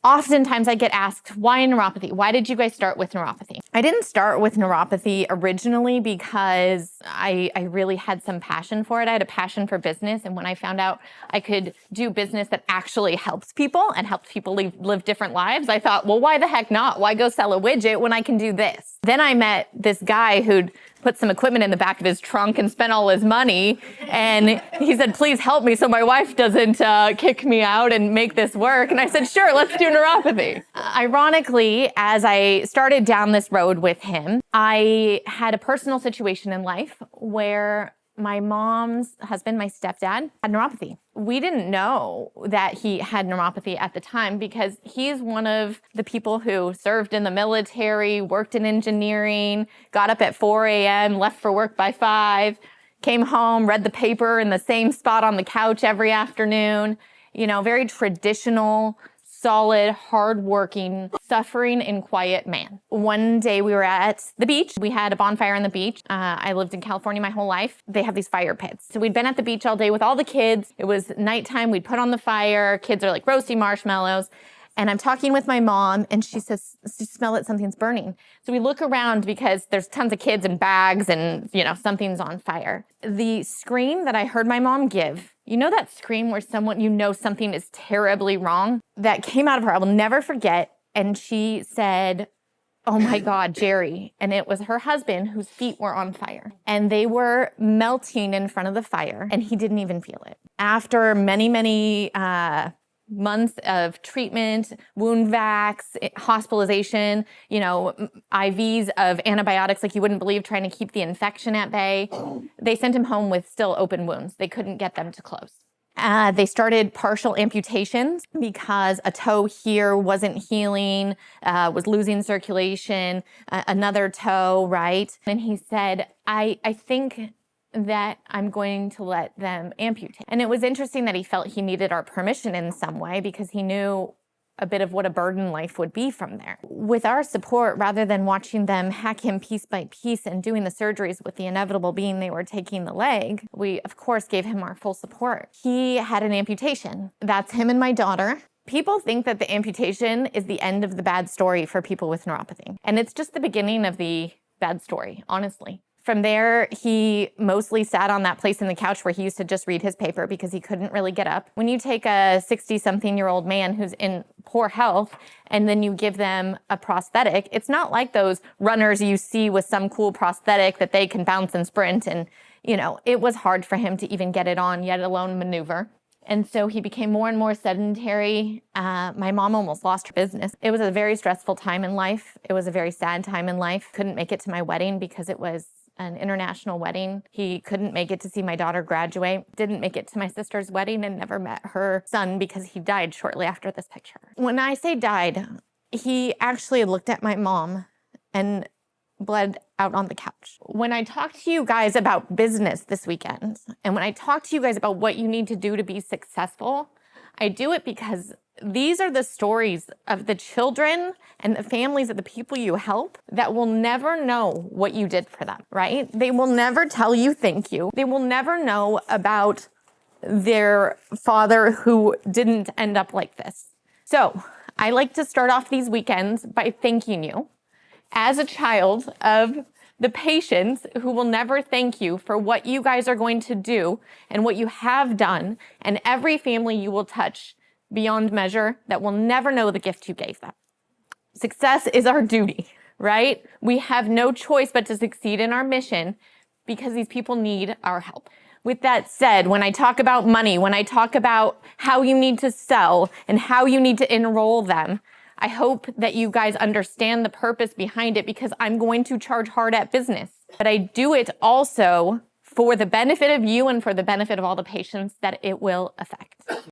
Oftentimes I get asked, why neuropathy? Why did you guys start with neuropathy? I didn't start with neuropathy originally because I really had some passion for it. I had a passion for business. And when I found out I could do business that actually helps people and helps people live different lives, I thought, well, why the heck not? Why go sell a widget when I can do this? Then I met this guy who'd put some equipment in the back of his trunk and spent all his money. And he said, please help me so my wife doesn't kick me out and make this work. And I said, sure, let's do neuropathy. Ironically, as I started down this road with him, I had a personal situation in life where my mom's husband, my stepdad, had neuropathy. We didn't know that he had neuropathy at the time because he's one of the people who served in the military, worked in engineering, got up at 4 a.m., left for work by 5, came home, read the paper in the same spot on the couch every afternoon. You know, very traditional, solid, hardworking, suffering and quiet man. One day we were at the beach. We had a bonfire on the beach. I lived in California my whole life. They have these fire pits. So we'd been at the beach all day with all the kids. It was nighttime. We'd put on the fire. Kids are like roasting marshmallows. And I'm talking with my mom and she says, smell it, something's burning. So we look around because there's tons of kids and bags and, you know, something's on fire. The scream that I heard my mom give, you know that scream where someone, you know something is terribly wrong? That came out of her, I will never forget. And she said, oh my God, Jerry. And it was her husband whose feet were on fire. And they were melting in front of the fire and he didn't even feel it. After many months of treatment, wound vacs, hospitalization, you know, IVs of antibiotics like you wouldn't believe, trying to keep the infection at bay. They sent him home with still open wounds. They couldn't get them to close. They started partial amputations because a toe here wasn't healing, was losing circulation, another toe, right? And he said, I think that I'm going to let them amputate. And it was interesting that he felt he needed our permission in some way because he knew a bit of what a burden life would be from there. With our support, rather than watching them hack him piece by piece and doing the surgeries with the inevitable being they were taking the leg, we of course gave him our full support. He had an amputation. That's him and my daughter. People think that the amputation is the end of the bad story for people with neuropathy. And it's just the beginning of the bad story, honestly. From there, he mostly sat on that place in the couch where he used to just read his paper because he couldn't really get up. When you take a 60-something-year-old man who's in poor health and then you give them a prosthetic, it's not like those runners you see with some cool prosthetic that they can bounce and sprint. And, you know, it was hard for him to even get it on, yet alone maneuver. And so he became more and more sedentary. My mom almost lost her business. It was a very stressful time in life. It was a very sad time in life. Couldn't make it to my wedding because it was an international wedding. He couldn't make it to see my daughter graduate, didn't make it to my sister's wedding, and never met her son because he died shortly after this picture. When I say died, he actually looked at my mom and bled out on the couch. When I talk to you guys about business this weekend, and when I talk to you guys about what you need to do to be successful, I do it because these are the stories of the children and the families of the people you help that will never know what you did for them, right? They will never tell you thank you. They will never know about their father who didn't end up like this. So I like to start off these weekends by thanking you as a child of the patients who will never thank you for what you guys are going to do and what you have done, and every family you will touch beyond measure that will never know the gift you gave them. Success is our duty, right? We have no choice but to succeed in our mission because these people need our help. With that said, when I talk about money, when I talk about how you need to sell and how you need to enroll them, I hope that you guys understand the purpose behind it because I'm going to charge hard at business. But I do it also for the benefit of you and for the benefit of all the patients that it will affect.